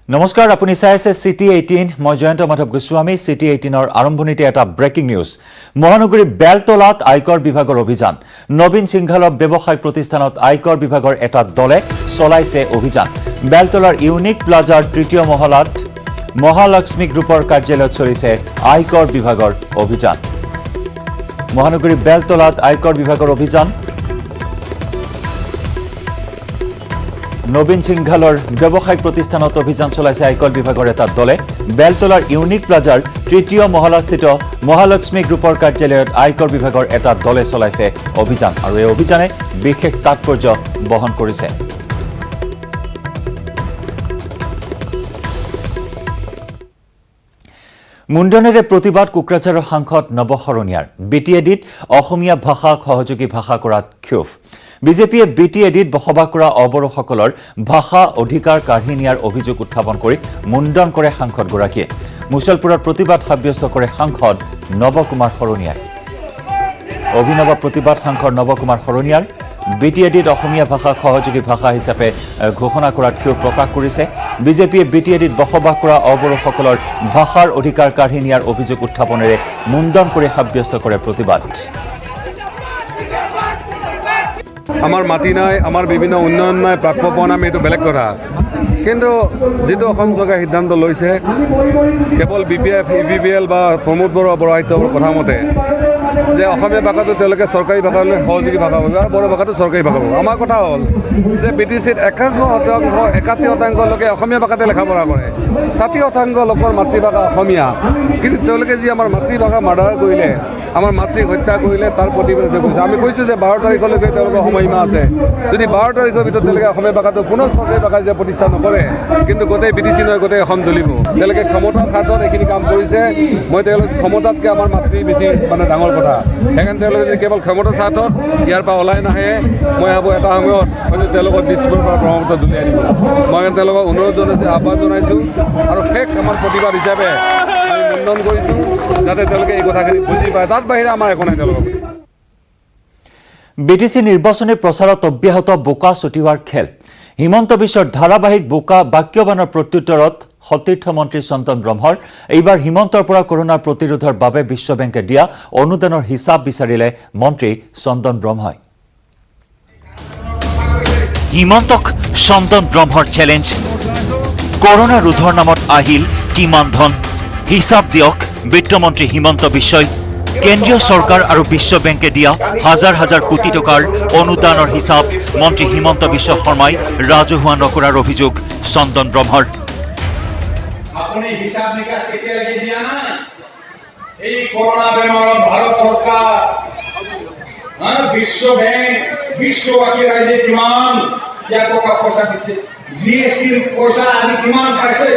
নমস্কাৰ আপুনি চাই আছে সিটি 18 মই জয়ন্ত মাধৱ গোস্বামী সিটি 18ৰ আৰম্ভণিতে এটা ব্ৰেকিং নিউজ মহানগৰী বেলতলাত আয়কৰ বিভাগৰ অভিযান নবীন সিংঘালক ব্যৱসায় প্ৰতিষ্ঠানত আয়কৰ বিভাগৰ এটা দলে চলাইছে অভিযান বেলতলাৰ ইউনিক প্লাজাৰ তৃতীয় মহলাত মহালক্ষ্মী গ্ৰুপৰ কাৰ্যালয়ত চলিছে আয়কৰ বিভাগৰ অভিযান মহানগৰী বেলতলাত আয়কৰ বিভাগৰ অভিযান নবীন সিংঘালৰ ব্যৱসায়িক প্ৰতিষ্ঠানত অভিযান চলাইছে আয়কৰ বিভাগৰ এটা দলে বেলতলাৰ ইউনিক প্লাজাৰ তৃতীয় মহলাস্থিত মহালক্ষ্মী গ্ৰুপৰ কাৰ্যালয়ত আয়কৰ বিভাগৰ এটা দলে চলাইছে অভিযান আৰু এই অভিযানে বিশেষ তাৎপৰ্য বহন কৰিছে মুণ্ডনেৰে প্ৰতিবাদ কোকৰাঝাৰৰ সাংসদ নৱশৰণীয়াৰ বিটিএডিত অসমীয়া ভাষাক সহযোগী ভাষা কৰাত ক্ষোভ বিজেপিয়ে বিটিএডিত বসবাস কৰা অবৰোসকলৰ ভাষা অধিকাৰ কাঢ়ি নিয়াৰ অভিযোগ উত্থাপন কৰি মুণ্ডন কৰে সাংসদগৰাকীয়ে মুছলপুৰত প্ৰতিবাদ সাব্যস্ত কৰে সাংসদ নৱকুমাৰ শৰণীয়াই অভিনৱ প্ৰতিবাদ সাংসদ নৱকুমাৰ শৰণীয়াৰ বিটিএডিত অসমীয়া ভাষাক সহযোগী ভাষা হিচাপে ঘোষণা কৰাত ক্ষোভ প্ৰকাশ কৰিছে বিজেপিয়ে বিটিএডিত বসবাস কৰা অবৰোসকলৰ ভাষাৰ অধিকাৰ কাঢ়ি নিয়াৰ অভিযোগ উত্থাপনেৰে মুণ্ডন কৰি সাব্যস্ত কৰে প্ৰতিবাদ আমাৰ মাটি নাই আমাৰ বিভিন্ন উন্নয়ন নাই প্ৰাপ্য পোৱা নাই এইটো বেলেগ কথা কিন্তু যেটো অসম চৰকাৰে সিদ্ধান্ত লৈছে কেৱল বিপিএফ ইবিবিএল বা প্ৰমোদ বৰাইতৰ কথা মতে যে অসমীয়া ভাষাটো তেওঁলোকে চৰকাৰী ভাষালৈ সহযোগী ভাষা হ'ব আৰু বড়ো ভাষাটো চৰকাৰী ভাষা হ'ব আমাৰ কথা হ'ল যে বিটিচিত 81% লোকে অসমীয়া ভাষাতে লেখা পঢ়া কৰে 60% লোকৰ মাতৃভাষা অসমীয়া কিন্তু তেওঁলোকে যি আমাৰ মাতৃভাষা মাৰ্ডাৰ কৰিলে আমাৰ মাতৃক হত্যা কৰিলে তাৰ প্ৰতিবাদ কৰিছে আমি কৈছোঁ যে 12 তাৰিখলৈকে তেওঁলোকৰ সময়সীমা আছে যদি 12 তাৰিখৰ ভিতৰত তেওঁলোকে অসমীয়া ভাষাটো পুনৰ চৰকাৰী ভাষা যে প্ৰতিষ্ঠা নকৰে কিন্তু গোটেই বিটিচি নহয় গোটেই অসম জ্বলিব তেওঁলোকে ক্ষমতাৰ খাতত এইখিনি কাম কৰিছে মই তেওঁলোক ক্ষমতাতকৈ আমাৰ মাতৃ বেছি মানে ডাঙৰ কথা সেইকাৰণে তেওঁলোকে যদি কেৱল ক্ষমতাৰ স্বাৰ্থত ইয়াৰ পৰা ওলাই নাহে মই ভাবোঁ এটা সময়ত হয়তো তেওঁলোকৰ দিশবোৰ পৰা ব্ৰহ্মপুত্ৰ দলিয়াই দিব মই তেওঁলোকক অনুৰোধ জনাইছোঁ আহ্বান জনাইছোঁ আৰু শেষ আমাৰ প্ৰতিবাদ হিচাপে আমি মুণ্ডন কৰিছোঁ যাতে তেওঁলোকে এই কথাখিনি বুজি পায় তাত বাহিৰে আমাৰ একো নাই তেওঁলোকক বিটিচি নিৰ্বাচনী প্ৰচাৰত অব্যাহত বোকা ছটিওৱাৰ খেল হিমন্ত বিশ্বৰ ধাৰাবাহিক বোকা বাক্যবানৰ প্ৰত্যুত্তৰত সতীৰ্থ মন্ত্ৰী চন্দন ব্ৰহ্মৰ এইবাৰ হিমন্তৰ পৰা কৰোনাৰ প্ৰতিৰোধৰ বাবে বিশ্ব বেংকে দিয়া অনুদানৰ হিচাপ বিচাৰিলে মন্ত্ৰী চন্দন ব্ৰহ্মই হিমন্তক চন্দন ব্ৰহ্মৰ চ্যালেঞ্জ কৰোনা ৰোধৰ নামত আহিল কিমান ধন হিচাপ দিয়ক বিত্তমন্ত্ৰী হিমন্ত বিশ্বই কেন্দ্ৰীয় চৰকাৰ আৰু বিশ্ব বেংকে দিয়া হাজাৰ হাজাৰ কোটি টকাৰ অনুদানৰ হিচাপ মন্ত্ৰী হিমন্ত বিশ্ব শৰ্মাই ৰাজহুৱা নকৰাৰ অভিযোগ চন্দন ব্ৰহ্মৰ আপুনি হিচাপ নিকাশ কেতিয়ালৈকে দিয়া নাই এই কৰোনা বেমাৰত ভাৰত চৰকাৰ বিশ্ব বেংক বিশ্ববাসী ৰাইজে কিমান ইয়াক টকা পইচা দিছে জিএসটি পইচা আজি কিমান পাইছে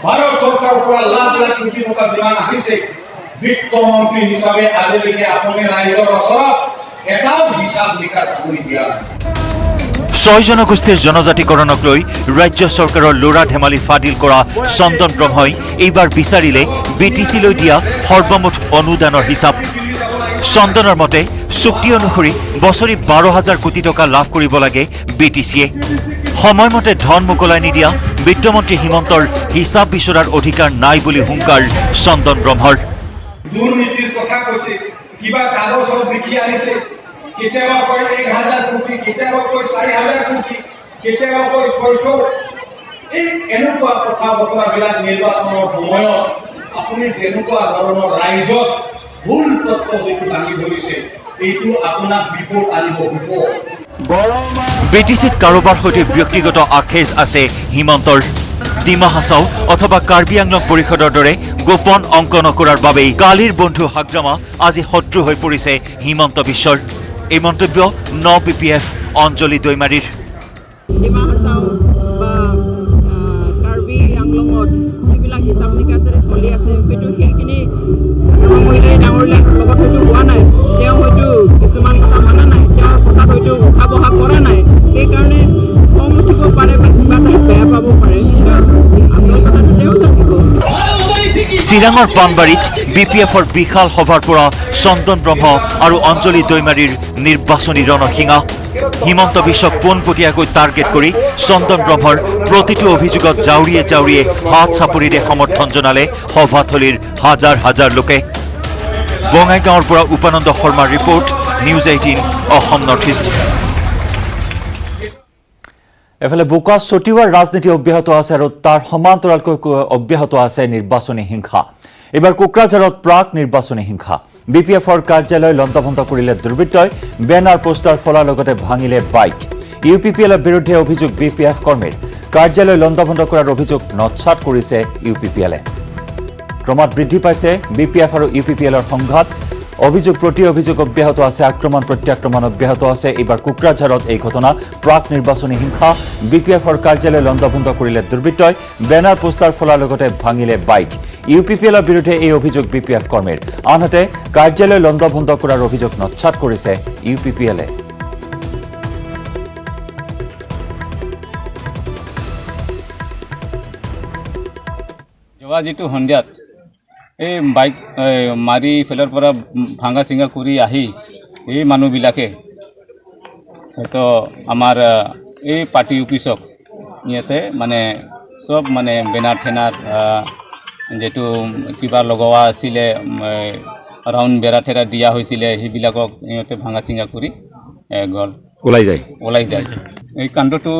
ভাৰত চৰকাৰৰ পৰা লাখ লাখ কোটি টকা যিমান আহিছে বিত্তমন্ত্ৰী হিচাপে আজিলৈকে আপুনি ৰাইজৰ ওচৰত এটাও হিচাপ নিকাশ কৰি দিয়া নাই 6 জনগোষ্ঠীৰ জনজাতিকৰণক লৈ ৰাজ্য চৰকাৰৰ লোৰা ধেমালি ফাদিল কৰা চন্দন ব্ৰহ্মই এইবাৰ বিচাৰিলে বিটিচিলৈ দিয়া সৰ্বমুঠ অনুদানৰ হিচাপ চন্দনৰ মতে চুক্তি অনুসৰি বছৰি 12,000 কোটি টকা লাভ কৰিব লাগে বিটিচিয়ে সময়মতে ধন মোকলাই নিদিয়া বিত্তমন্ত্ৰী হিমন্তৰ হিচাপ বিচৰাৰ অধিকাৰ নাই বুলি হুংকাৰ চন্দন ব্ৰহ্মৰ দুৰ্নীতিৰ কথা কৈছে কিবা কাগজত লিখি আনিছে কেতিয়াবা কয় 1,000 কোটি কেতিয়াবা কয় 4,000 কোটি কেতিয়াবা কয় 600 এই এনেকুৱা কথা বতৰাবিলাক নিৰ্বাচনৰ সময়ত আপুনি যেনেকুৱা ধৰণৰ ৰাইজক ভুল তথ্য দেখি দাঙি ধৰিছে এইটো আপোনাক বিপদ আনিব বিটিচিত কাৰোবাৰ সৈতে ব্যক্তিগত আখেজ আছে হিমন্তৰ ডিমা হাছাও অথবা কাৰ্বি আংলং পৰিষদৰ দৰে গোপন অংক নকৰাৰ বাবেই কালিৰ বন্ধু হাগ্ৰামা আজি শত্ৰু হৈ পৰিছে হিমন্ত বিশ্বৰ এই মন্তব্য ন বিপিএফ অঞ্জলি দৈমাৰীৰ ডিমা হাছাও বা কাৰ্বি আংলঙত যিবিলাক হিচাপ নিকাচেৰে চলি আছে হয়তো সেইখিনি মহিলাই ডাঙৰবিলাক লগত হয়তো হোৱা নাই তেওঁ হয়তো কিছুমান কথা মানা নাই তেওঁৰ কথাত হয়তো উঠা বহা কৰা নাই সেইকাৰণে খং উঠিব পাৰে বা কিবা এটা বেয়া পাব পাৰে আচল কথাটো তেওঁ জানিব চিৰাঙৰ পানবাৰীত বিপিএফৰ বিশাল সভাৰ পৰা চন্দন ব্ৰহ্ম আৰু অঞ্জলি দৈমাৰীৰ নিৰ্বাচনী ৰণসিঙা হিমন্ত বিশ্বক পোনপটীয়াকৈ টাৰ্গেট কৰি চন্দন ব্ৰহ্মৰ প্ৰতিটো অভিযোগত জাউৰিয়ে জাউৰিয়ে হাত চাপৰিৰে সমৰ্থন জনালে সভাথলীৰ হাজাৰ হাজাৰ লোকে। বঙাইগাঁৱৰ পৰা উপানন্দ শৰ্মাৰ report, news 18 Assam north east. এফালে বোকা ছটিওৱাৰ ৰাজনীতি অব্যাহত আছে আৰু তাৰ সমান্তৰালকৈ অব্যাহত আছে নিৰ্বাচনী হিংসা। এইবাৰ কোকৰাঝাৰত প্ৰাক নিৰ্বাচনী হিংসা। BPFৰ কাৰ্যালয় লণ্ডভণ্ড কৰিলে দুৰ্বৃত্তই, বেনাৰ পোষ্টাৰ ফলাৰ লগতে ভাঙিলে বাইক। UPPLৰ বিৰুদ্ধে অভিযোগ BPF কৰ্মীৰ, কাৰ্যালয় লণ্ডভণ্ড কৰাৰ অভিযোগ নৎসাত কৰিছে UPPLে। ক্ৰমাৎ বৃদ্ধি পাইছে BPF আৰু UPPLৰ সংঘাত। অভিযোগ প্ৰতি অভিযোগ অব্যাহত আছে, আক্ৰমণ প্ৰত্যাক্ৰমণ অব্যাহত আছে। এইবাৰ কোকৰাঝাৰত এই ঘটনা প্ৰাক নিৰ্বাচনী হিংসা। BPFৰ কাৰ্যালয় লণ্ডভণ্ড কৰিলে দুৰ্বৃত্তই, বেনাৰ পোষ্টাৰ ফলাৰ লগতে ভাঙিলে বাইক। UPPLৰ বিৰুদ্ধে এই অভিযোগ BPF কৰ্মীৰ, আনহাতে কাৰ্যালয় লণ্ডভণ্ড কৰাৰ অভিযোগ নৎসাত কৰিছে UPPLে। যোৱা যিটো সন্ধিয়াত এই বাইক মাৰি ফেলৰ পৰা ভাঙা চিঙা কৰি আহি এই মানুহবিলাকে হয়তো আমাৰ এই পাৰ্টি অফিচক ইয়াতে মানে চব মানে বেনাৰ ঠেনাৰ যেটো কিবা লগোৱা আছিলে, ৰাউণ্ড বেৰা ঠেৰা দিয়া হৈছিলে, সেইবিলাকক ইহঁতে ভাঙা চিঙা কৰি গ'ল, ওলাই যায়। এই কাণ্ডটো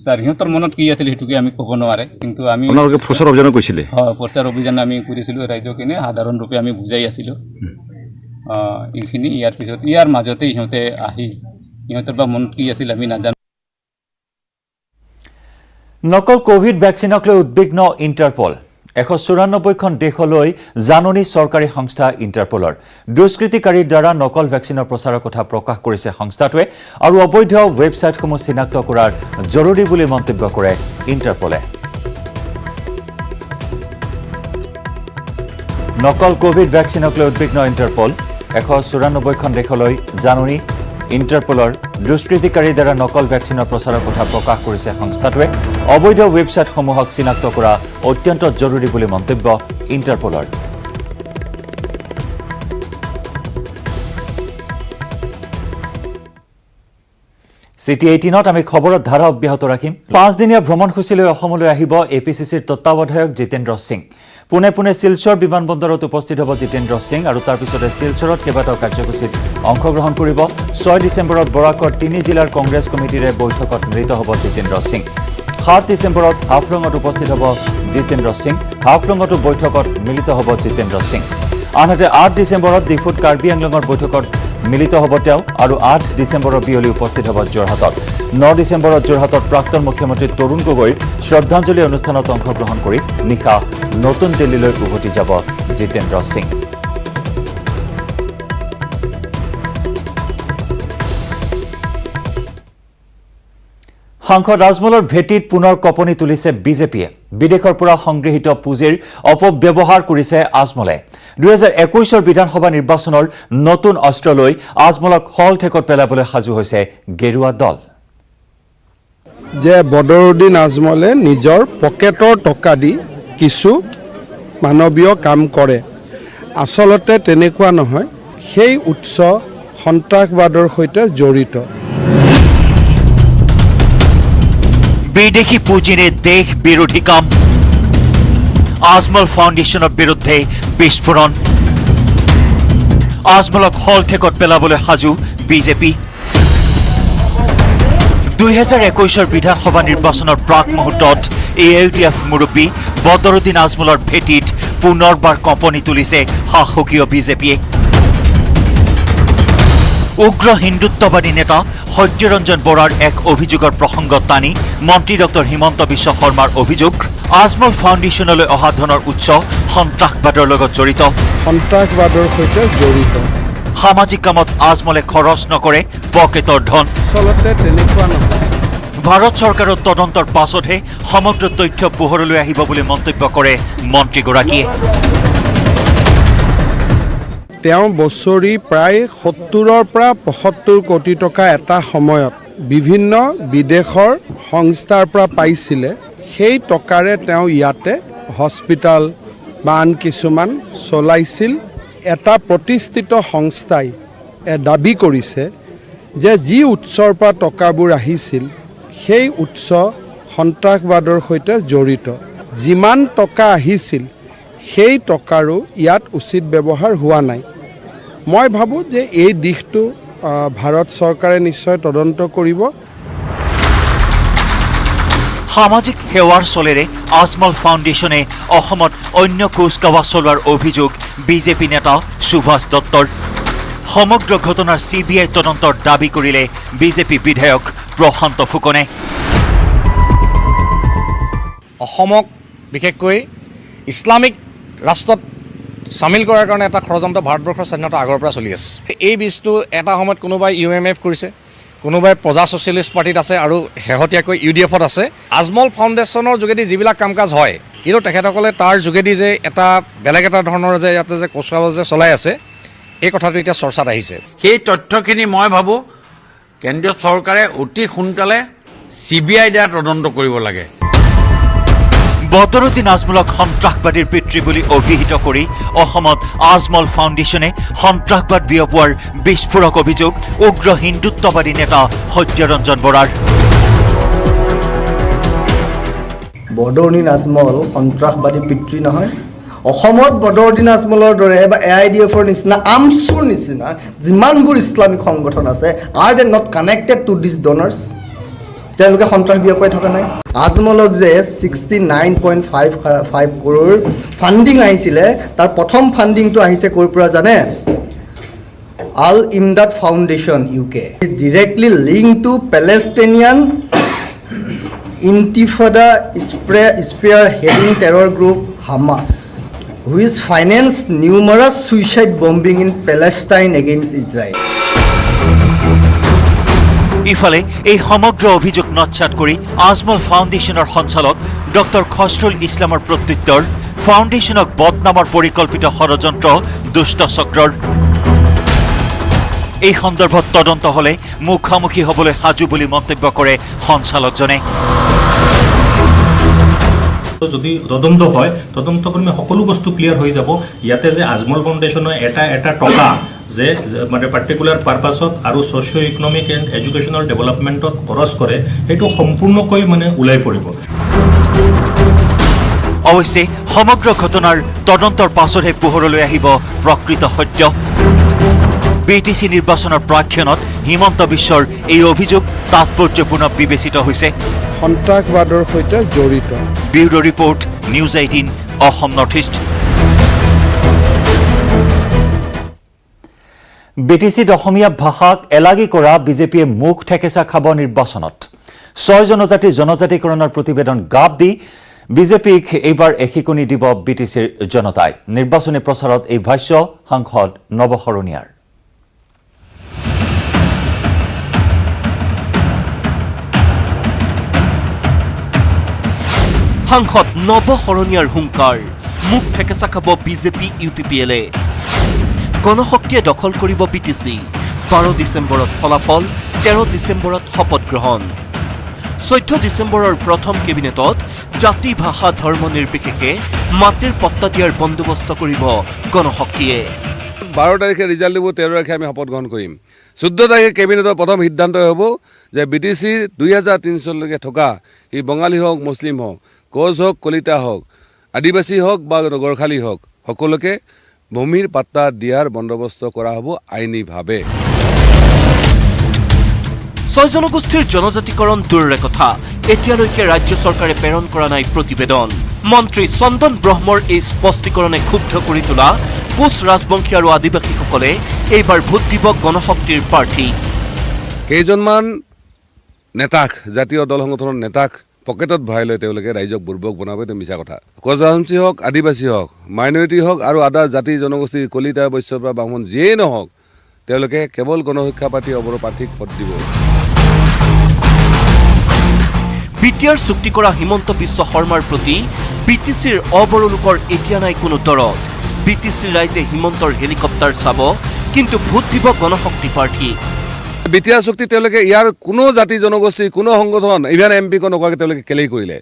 ছাৰ সিহঁতৰ মনত কি আছিল সেইটোকে আমি ক'ব নোৱাৰে, কিন্তু আমি প্ৰচাৰ অভিযান কৰিছিলে। হয়, প্ৰচাৰ অভিযান আমি কৰিছিলোঁ ৰাইজকে, সাধাৰণ ৰূপে আমি বুজাই আছিলোঁ এইখিনি। ইয়াৰ পিছত ইয়াৰ মাজতে সিহঁতে আহি সিহঁতৰ বা মনত কি আছিল আমি নাজানো। নকল কোভিড ভেকচিনক লৈ উদ্বিগ্ন ইণ্টাৰপল। 194খন দেশলৈ জাননী চৰকাৰী সংস্থা ইণ্টাৰপলৰ। দুষ্কৃতিকাৰীৰ দ্বাৰা নকল ভেকচিনৰ প্ৰচাৰৰ কথা প্ৰকাশ কৰিছে সংস্থাটোৱে আৰু অবৈধ ৱেবছাইটসমূহ চিনাক্ত কৰাৰ জৰুৰী বুলি মন্তব্য কৰে ইণ্টাৰপলে। নকল কোভিড ভেকচিনক লৈ উদ্বিগ্ন ইণ্টাৰপল। 194খন দেশলৈ জাননী ইণ্টাৰপলৰ। দুষ্কৃতিকাৰীৰ দ্বাৰা নকল ভেকচিনৰ প্ৰচাৰৰ কথা প্ৰকাশ কৰিছে সংস্থাটোৱে। অবৈধ ৱেবছাইটসমূহক চিনাক্ত কৰা অত্যন্ত জৰুৰী বুলি মন্তব্য ইণ্টাৰপলৰ। City 18ত আমি খবৰৰ ধাৰা অব্যাহত ৰাখিম। 5দিনীয়া ভ্ৰমণসূচীলৈ অসমলৈ আহিব APCCৰ তত্ত্বাৱধায়ক জিতেন্দ্ৰ সিং। পুনে পুনে শিলচৰ বিমানবন্দৰত উপস্থিত হ'ব জিতেন্দ্ৰ সিং আৰু তাৰ পিছতে শিলচৰত কেইবাটাও কাৰ্যসূচীত অংশগ্ৰহণ কৰিব। 6 ডিচেম্বৰত বৰাকৰ 3 জিলাৰ কংগ্ৰেছ কমিটিৰে বৈঠকত মিলিত হ'ব জিতেন্দ্ৰ সিং। 7 ডিচেম্বৰত হাফলঙত উপস্থিত হ'ব জিতেন্দ্ৰ সিং। হাফলঙতো বৈঠকত মিলিত হ'ব জিতেন্দ্ৰ সিং। আনহাতে 8 ডিচেম্বৰত ডিফুত কাৰ্বি আংলঙৰ বৈঠকত মিলিত হ'ব তেওঁ আৰু 8 ডিচেম্বৰৰ বিয়লি উপস্থিত হ'ব যোৰহাটত। 9 ডিচেম্বৰত যোৰহাটত প্ৰাক্তন মুখ্যমন্ত্ৰী তৰুণ গগৈৰ শ্ৰদ্ধাঞ্জলি অনুষ্ঠানত অংশগ্ৰহণ কৰি নিশা নতুন দিল্লীলৈ উভতি যাব জিতেন্দ্ৰ সিং। সাংসদ আজমলৰ ভেটিত পুনৰ কঁপনি তুলিছে বিজেপিয়ে। বিদেশৰ পৰা সংগৃহীত পুঁজিৰ অপব্যৱহাৰ কৰিছে আজমলে। 2021 বিধানসভা নিৰ্বাচনৰ নতুন অস্ত্ৰ লৈ আজমলক হল ঠেকত পেলাবলৈ সাজু হৈছে গেৰুৱা দল। যে বদৰুদ্দিন আজমলে নিজৰ পকেটৰ টকা দি কিছু মানৱীয় কাম কৰে, আচলতে তেনেকুৱা নহয়, সেই উৎস সন্ত্ৰাসবাদৰ সৈতে জড়িত। বিদেশী পুঁজিৰে দেশ বিৰোধী কাম। আজমল ফাউণ্ডেশ্যনৰ বিৰুদ্ধে বিস্ফোৰণ। আজমলক হল ঠেকত পেলাবলৈ সাজু বিজেপি। 2021 বিধানসভা নিৰ্বাচনৰ প্ৰাক মুহূৰ্তত ALDF মুৰব্বী বদৰুদ্দিন আজমলৰ ভেটিত পুনৰবাৰ কঁপনি তুলিছে শাসকীয় বিজেপিয়ে। উগ্ৰ হিন্দুত্ববাদী নেতা সত্যৰঞ্জন বৰাৰ এক অভিযোগৰ প্ৰসংগত টানি মন্ত্ৰী ডক্টৰ হিমন্ত বিশ্ব শৰ্মাৰ অভিযোগ, আজমল ফাউণ্ডেশ্যনলৈ অহা ধনৰ উৎস সন্ত্ৰাসবাদৰ লগত জড়িত। সন্ত্ৰাসবাদৰ সৈতে জড়িত। সামাজিক কামত আজমলে খৰচ নকৰে পকেটৰ ধন। আচলতে তেনেকুৱা নহয়। ভাৰত চৰকাৰৰ তদন্তৰ পাছতহে সমগ্ৰ তথ্য পোহৰলৈ আহিব বুলি মন্তব্য কৰে মন্ত্ৰীগৰাকীয়ে। তেওঁ বছৰি প্ৰায় 70ৰ পৰা 75 কোটি টকা এটা সময়ত বিভিন্ন বিদেশৰ সংস্থাৰ পৰা পাইছিলে। সেই টকাৰে তেওঁ ইয়াতে হস্পিটাল বা আন কিছুমান চলাইছিল। এটা প্ৰতিষ্ঠিত সংস্থাই দাবী কৰিছে যে যি উৎসৰ পৰা টকাবোৰ আহিছিল সেই উৎস সন্ত্ৰাসবাদৰ সৈতে জড়িত। যিমান টকা আহিছিল সেই টকাৰো ইয়াত উচিত ব্যৱহাৰ হোৱা নাই। মই ভাবোঁ যে এই দিশটো ভাৰত চৰকাৰে নিশ্চয় তদন্ত কৰিব। সামাজিক সেৱাৰ চলেৰে আজমল ফাউণ্ডেশ্যনে অসমত অন্য কুচকাৱা চলোৱাৰ অভিযোগ বিজেপি নেতা সুভাষ দত্তৰ। সমগ্ৰ ঘটনাৰ CBI তদন্তৰ দাবী কৰিলে বিজেপি বিধায়ক প্ৰশান্ত ফুকনে। অসমক বিশেষকৈ ইছলামিক ৰাষ্ট্ৰত চামিল কৰাৰ কাৰণে এটা ষড়যন্ত্ৰ ভাৰতবৰ্ষৰ স্বাধীনতা আগৰ পৰা চলি আছে। এই বীজটো এটা সময়ত কোনোবাই UMF কৰিছে, কোনোবাই প্ৰজা ছ'চিয়েলিষ্ট পাৰ্টিত আছে আৰু শেহতীয়াকৈ UDFত আছে। আজমল ফাউণ্ডেশ্যনৰ যোগেদি যিবিলাক কাম কাজ হয়, কিন্তু তেখেতসকলে তাৰ যোগেদি যে এটা বেলেগ এটা ধৰণৰ যে ইয়াতে যে কুচকাৱাজ যে চলাই আছে, এই কথাটো এতিয়া চৰ্চাত আহিছে। সেই তথ্যখিনি মই ভাবোঁ কেন্দ্ৰীয় চৰকাৰে অতি সোনকালে CBI দ্বাৰা তদন্ত কৰিব লাগে। বদৰুদ্দিন আজমলক সন্ত্ৰাসবাদীৰ পিতৃ বুলি অভিহিত কৰি অসমত আজমল ফাউণ্ডেশ্যনে সন্ত্ৰাসবাদ বিয়পোৱাৰ বিস্ফোৰক অভিযোগ উগ্ৰ হিন্দুত্ববাদী নেতা সত্যৰঞ্জন বৰাৰ। বদৰুদ্দিন আজমল সন্ত্ৰাসবাদী পিতৃ নহয়। অসমত বদৰুদ্দিন আজমলৰ দৰে বা AIDFৰ নিচিনা আমছুৰ নিচিনা যিমানবোৰ ইছলামিক সংগঠন আছে are they not connected to this donors. তেওঁলোকে সন্ত্ৰাস বিয়পাই থকা নাই। আজমলক যে 69.55 কৰোৰ ফাণ্ডিং আহিছিলে, তাৰ প্ৰথম ফাণ্ডিংটো আহিছে ক'ৰ পৰা জানে? Al Imdad foundation UK। Directly link to Palestinian intifada spearheading terror group Hamas, which financed numerous suicide bombing in Palestine against Israel. ইফালে এই সমগ্ৰ অভিযোগ নৎসাত কৰি আজমল ফাউণ্ডেশ্যনৰ সঞ্চালক ডক্টৰ খছৰুল ইছলামৰ প্ৰত্যুত্তৰ ফাউণ্ডেশ্যনক বদনামৰ পৰিকল্পিত ষড়যন্ত্ৰ দুষ্ট চক্ৰৰ। এই সন্দৰ্ভত তদন্ত হলে মুখামুখি হ'বলৈ সাজু বুলি মন্তব্য কৰে সঞ্চালকজনে। যদি তদন্ত হয়, তদন্ত ক্ৰমে সকলো বস্তু ক্লিয়াৰ হৈ যাব। ইয়াতে যে আজমল ফাউণ্ডেশ্যনৰ এটা টকা যে মানে পাৰ্টিকুলাৰ পাৰ্পাছত আৰু ছ'চিঅ' ইকনমিক এণ্ড এডুকেশ্যনেল ডেভেলপমেণ্টত খৰচ কৰে, সেইটো সম্পূৰ্ণকৈ মানে ওলাই পৰিব। অৱশ্যে সমগ্ৰ ঘটনাৰ তদন্তৰ পাছতহে পোহৰলৈ আহিব প্ৰকৃত সত্য। BTC নিৰ্বাচনৰ প্ৰাক্ষণত হিমন্ত বিশ্বৰ এই অভিযোগ তাৎপৰ্যপূৰ্ণ বিবেচিত হৈছে। সন্ত্ৰাসবাদৰ সৈতে জড়িত। Bureau report, news 18 Assam north east. BTCত অসমীয়া ভাষাক এলাগী কৰা বিজেপিয়ে মুখ ঠেকেচা খাব নিৰ্বাচনত। 6 জনজাতিকৰণৰ প্ৰতিবেদন গাপ দি বিজেপিক এইবাৰ এশিকনি দিব BTCৰ জনতাই। নিৰ্বাচনী প্ৰচাৰত এই ভাষ্য সাংসদ নৱশৰণীয়াৰ। সাংসদ নৱশৰণীয়াৰ হুংকাৰ, মুখ ঠেকেচা খাব বিজেপি UPPLে। গণশক্তিয়ে দখল কৰিব BTC। 12 ডিচেম্বৰত ফলাফল, 13 ডিচেম্বৰত শপত গ্ৰহণ। 14 ডিচেম্বৰৰ প্ৰথম কেবিনেটত জাতি ভাষা ধৰ্ম নিৰ্বিশেষে মাটিৰ পট্টা দিয়াৰ বন্দোবস্ত কৰিব গণশক্তিয়ে। 12 তাৰিখে ৰিজাল্ট দিব, 13 তাৰিখে আমি শপত গ্ৰহণ কৰিম। 14 তাৰিখে কেবিনেটৰ প্ৰথম সিদ্ধান্ত হ'ব যে BTC 2300লৈকে থকা ই বঙালী হওক, মুছলিম হওক, কোচ হওক, কলিতা হওক, আদিবাসী হওক বা গৰখালী হওক, সকলোকে ভূমিৰ পাট্টা দিয়াৰ বন্দোবস্ত কৰা হ'ব আইনীভাৱে। 6 জনগোষ্ঠীৰ জনজাতিকৰণ দূৰৰে কথা, এতিয়ালৈকে ৰাজ্য চৰকাৰে প্ৰেৰণ কৰা নাই প্ৰতিবেদন। মন্ত্ৰী চন্দন ব্ৰহ্মৰ এই স্পষ্টীকৰণে ক্ষুব্ধ কৰি তোলা কোচ ৰাজবংশী আৰু আদিবাসীসকলে এইবাৰ ভোট দিব গণশক্তিৰ প্ৰাৰ্থী। কেইজনমান নেতাক, জাতীয় দল সংগঠনৰ নেতাক পকেটত ভৰাই লৈ তেওঁলোকে ৰাইজক বুৰ্বক বনাব, এইটো মিছা কথা। কোচ ৰাজবংশী হওক, আদিবাসী হওক, মাইনৰিটি হওক আৰু আদা জাতি জনগোষ্ঠী, কলিতা, বৈশ্য বা বামুণ যিয়েই নহওক, তেওঁলোকে কেৱল গণশিক্ষা পাৰ্টী অৱৰ প্ৰাৰ্থীক ভোট দিব। BTR চুক্তি কৰা হিমন্ত বিশ্ব শৰ্মাৰ প্ৰতি BTCৰ অবড়ো লোকৰ এতিয়া নাই কোনো দৰদ। BTCৰ ৰাইজে হিমন্তৰ হেলিকপ্টাৰ চাব, কিন্তু ভোট দিব গণশক্তি প্ৰাৰ্থী। BTR চুক্তি তেওঁলোকে ইয়াৰ কোনো জাতি জনগোষ্ঠী, কোনো সংগঠন, ইভেন MP নকৰাকৈ তেওঁলোকে কেলেই কৰিলে?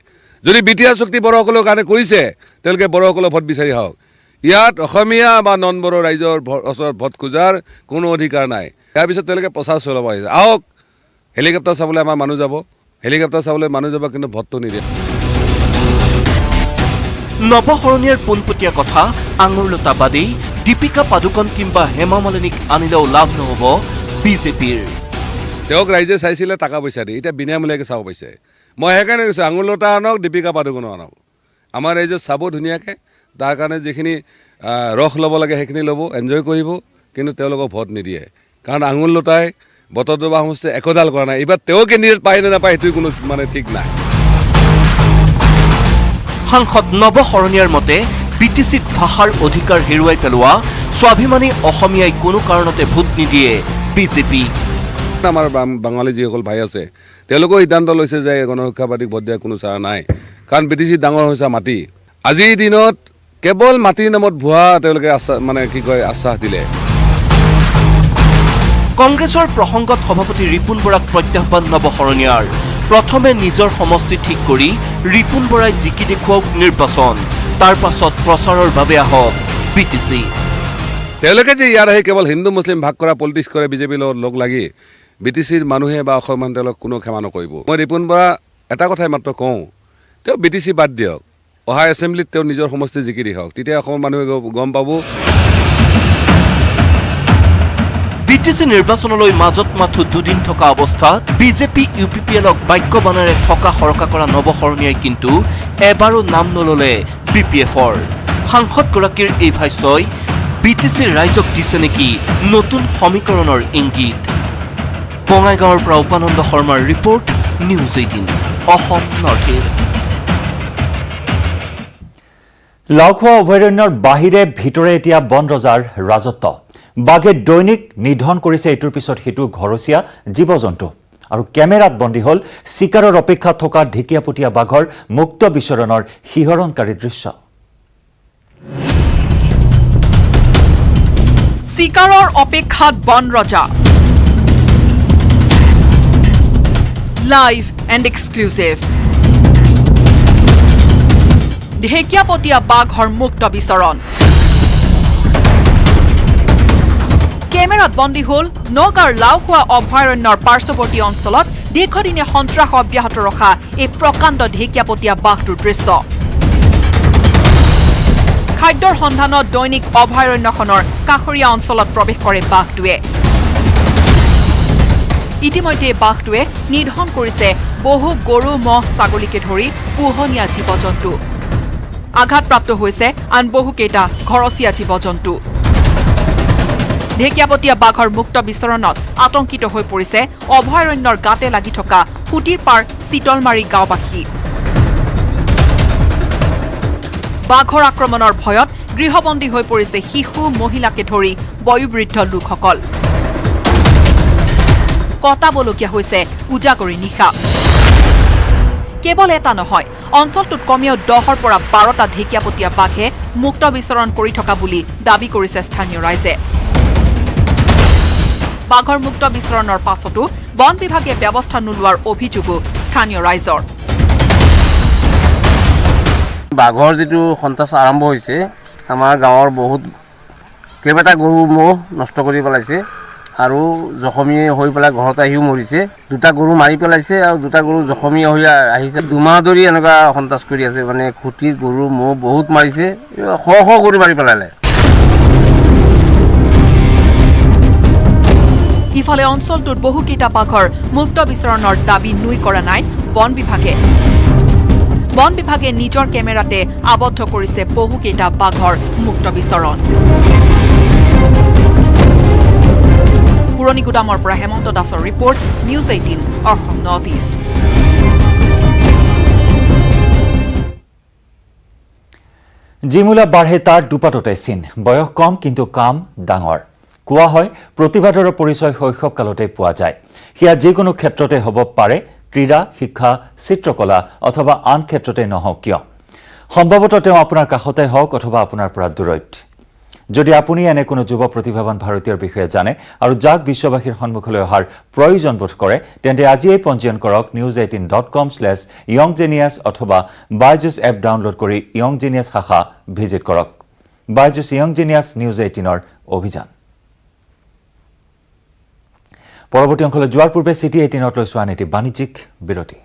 যদি BTR চুক্তি বড়োসকলৰ কাৰণে কৰিছে, তেওঁলোকে বড়োসকলৰ ভোট বিচাৰি আহক। ইয়াত অসমীয়া বা নন বড়ো ৰাইজৰ ওচৰত ভোট খোজাৰ কোনো অধিকাৰ নাই। ইয়াৰ পিছত তেওঁলোকে প্ৰচাৰ চলাব আহিছে, আহক হেলিকপ্টাৰ চাবলৈ আমাৰ মানুহ যাব, হেলিকপ্টাৰ চাবলৈ মানুহ যাব, কিন্তু ভোটটো নিদিয়ে। নৱশৰণীয়াৰ পোনপটীয়া কথা আঙুৰলতা বাদেই দীপিকা পাডুকন কিংবা হেমা মালিনীক আনিলেও লাভ নহ'ব বিজেপিৰ। তেওঁক ৰাইজে চাইছিলে টকা পইচা দি, এতিয়া বিনামূলীয়াকৈ চাব পাইছে। মই সেইকাৰণে কৈছোঁ আঙুৰলতা আনক, দীপিকা পাডুকনো আনক, আমাৰ ৰাইজে চাব ধুনীয়াকৈ। তাৰ কাৰণে যিখিনি ৰস ল'ব লাগে সেইখিনি ল'ব, এনজয় কৰিব, কিন্তু তেওঁলোকক ভোট নিদিয়ে। কাৰণ আঙুৰলতাই বটদ্ৰৱা সমষ্টিয়ে একোডাল কৰা নাই। এইবাৰ তেওঁ কেণ্ডিডেট পায় নে নাপায় সেইটোৱে কোনো ঠিক নাই। সাংসদ নৱশৰণীয়াৰ মতে BTCত ভাষাৰ অধিকাৰ হেৰুৱাই পেলোৱা স্বাভিমানী অসমীয়াই কোনো কাৰণতে ভোট নিদিয়ে বিজেপি। আমাৰ বাঙালী যিসকল ভাই আছে তেওঁলোকেও সিদ্ধান্ত লৈছে যে গণসংখ্যাবাদীক ভোট দিয়াৰ কোনো চাৰা নাই। কাৰণ BTC ডাঙৰ হৈছে মাটি। আজিৰ দিনত কেৱল মাটিৰ নামত ভুৱা তেওঁলোকে আশ্বাস দিলে। কংগ্ৰেছৰ প্ৰসংগত সভাপতি ৰিপুণ বৰাক প্ৰত্যাহ্বান নৱশৰণীয়াৰ। প্ৰথমে নিজৰ সমষ্টি ঠিক কৰি ৰিপুণ বৰাই জিকি দেখুৱাওক নিৰ্বাচন, তাৰ পাছত প্ৰচাৰৰ বাবে আহক BTC। তেওঁলোকে যে ইয়াৰ আহি কেৱল হিন্দু মুছলিম ভাগ কৰা পলিটিক্স কৰে বিজেপিৰ লগত লগ লাগি, BTCৰ মানুহে বা অসমৰ মানুহে তেওঁলোকক কোনো ক্ষমা নকৰিব। মই ৰিপুণ বৰা এটা কথাই মাত্ৰ কওঁ, তেওঁ BTC বাদ দিয়ক, অহা এছেম্বলিত তেওঁ নিজৰ সমষ্টি জিকি দিয়ক, তেতিয়া অসমৰ মানুহে গম পাব। BTC নিৰ্বাচনলৈ মাজত মাথো দুদিন থকা অৱস্থাত বিজেপি UPPLক বাক্যবাণেৰে থকা সৰকা কৰা নৱশৰণীয়াই কিন্তু এবাৰো নাম নললে BPFৰ। সাংসদগৰাকীৰ এই ভাষ্যই BTCৰ ৰাইজক দিছে নেকি নতুন সমীকৰণৰ ইংগিত। বঙাইগাঁৱৰ পৰা উপানন্দ শৰ্মাৰ report, news 18 Assam north east. Laokhowa অভয়াৰণ্যৰ বাহিৰে ভিতৰে এতিয়া বন ৰজাৰ ৰাজত্ব। বাঘে দৈনিক নিধন কৰিছে ইটোৰ পিছত সিটো ঘৰচীয়া জীৱ জন্তু। আৰু কেমেৰাত বন্দী হ'ল চিকাৰৰ অপেক্ষাত থকা ঢেকীয়াপতীয়া বাঘৰ মুক্ত বিচৰণৰ শিহৰণকাৰী দৃশ্য। চিকাৰৰ অপেক্ষাত বন ৰজা, লাইভ এণ্ড এক্সক্লুচিভ। ঢেকীয়াপতীয়া বাঘৰ মুক্ত বিচৰণ। কেমেৰাত বন্দী হ'ল নগাঁৱৰ লাওখোৱা অভয়াৰণ্যৰ পাৰ্শ্বৱৰ্তী অঞ্চলত দীৰ্ঘদিনীয়া সন্ত্ৰাস অব্যাহত ৰখা এই প্ৰকাণ্ড ঢেকীয়াপতীয়া বাঘটোৰ দৃশ্য। খাদ্যৰ সন্ধানত দৈনিক অভয়াৰণ্যখনৰ কাষৰীয়া অঞ্চলত প্ৰৱেশ কৰে বাঘটোৱে। ইতিমধ্যে বাঘটোৱে নিধন কৰিছে বহু গৰু, মহ, ছাগলীকে ধৰি পোহনীয়া জীৱ জন্তু। আঘাতপ্ৰাপ্ত হৈছে আন বহুকেইটা ঘৰচীয়া জীৱ জন্তু। ঢেকীয়াপতীয়া বাঘৰ মুক্ত বিচৰণত আতংকিত হৈ পৰিছে অভয়াৰণ্যৰ গাতে লাগি থকা ফুটিৰ পাৰ চিতলমাৰী গাঁওবাসী। বাঘৰ আক্ৰমণৰ ভয়ত গৃহবন্দী হৈ পৰিছে শিশু, মহিলাকে ধৰি বয়োবৃদ্ধ লোকসকল। কটাবলগীয়া হৈছে উজাগৰি নিশা। কেৱল এটা নহয়, অঞ্চলটোত কমেও 10ৰ পৰা 12টা ঢেকীয়াপতীয়া বাঘে মুক্ত বিচৰণ কৰি থকা বুলি দাবী কৰিছে স্থানীয় ৰাইজে। বাঘৰ মুক্ত বিচৰণৰ পাছতো বন বিভাগে ব্যৱস্থা নোলোৱাৰ অভিযোগো স্থানীয় ৰাইজৰ। বাঘৰ যিটো সন্ত্ৰাস আৰম্ভ হৈছে, আমাৰ গাঁৱৰ বহুত কেইবাটা গৰু ম'হ নষ্ট কৰি পেলাইছে আৰু জখমী হৈ পেলাই ঘৰত আহিও মৰিছে। 2টা গৰু মাৰি পেলাইছে আৰু 2টা গৰু জখমী হৈ আহিছে। 2 মাহ ধৰি এনেকুৱা সন্ত্ৰাস কৰি আছে, মানে খুটিৰ গৰু ম'হ বহুত মাৰিছে, শ গৰু মাৰি পেলালে। ইফালে অঞ্চলটোত বহুকেইটা বাঘৰ মুক্ত বিচৰণৰ দাবী নুই কৰা নাই বন বিভাগে। বন বিভাগে নিজৰ কেমেৰাতে আবদ্ধ কৰিছে বহুকেইটা বাঘৰ মুক্ত বিচৰণ। পুৰণি গুদামৰ পৰা হেমন্ত দাসৰ report, news 18 Assam north east. যিমূলা বাঢ়ে তাৰ দুপাততে চিন। বয়স কম কিন্তু কাম ডাঙৰ। কোৱা হয় প্ৰতিবাদৰ পৰিচয় শৈশৱকালতে পোৱা যায়। সেয়া যিকোনো ক্ষেত্ৰতে হ'ব পাৰে, ক্ৰীড়া, শিক্ষা, চিত্ৰকলা অথবা আন ক্ষেত্ৰতে নহওক কিয়। সম্ভৱতঃ তেওঁ আপোনাৰ কাষতে হওক অথবা আপোনাৰ পৰা দূৰৈত। যদি আপুনি এনে কোনো যুৱ প্ৰতিভাৱান ভাৰতীয়ৰ বিষয়ে জানে আৰু যাক বিশ্ববাসীৰ সন্মুখলৈ অহাৰ প্ৰয়োজন বোধ কৰে, তেন্তে আজিয়েই পঞ্জীয়ন কৰক news18.com/younggenius অথবা বাইজুছ এপ ডাউনলোড কৰি য়ং জিনিয়াছ শাখা ভিজিট কৰক। বাইজুছ য়ং জিনিয়াছ নিউজ 18ৰ অভিযান। পৰৱৰ্তী অংশলৈ যোৱাৰ পূৰ্বে চিটি 18ত লৈছো আন এটি বাণিজ্যিক বিৰতি।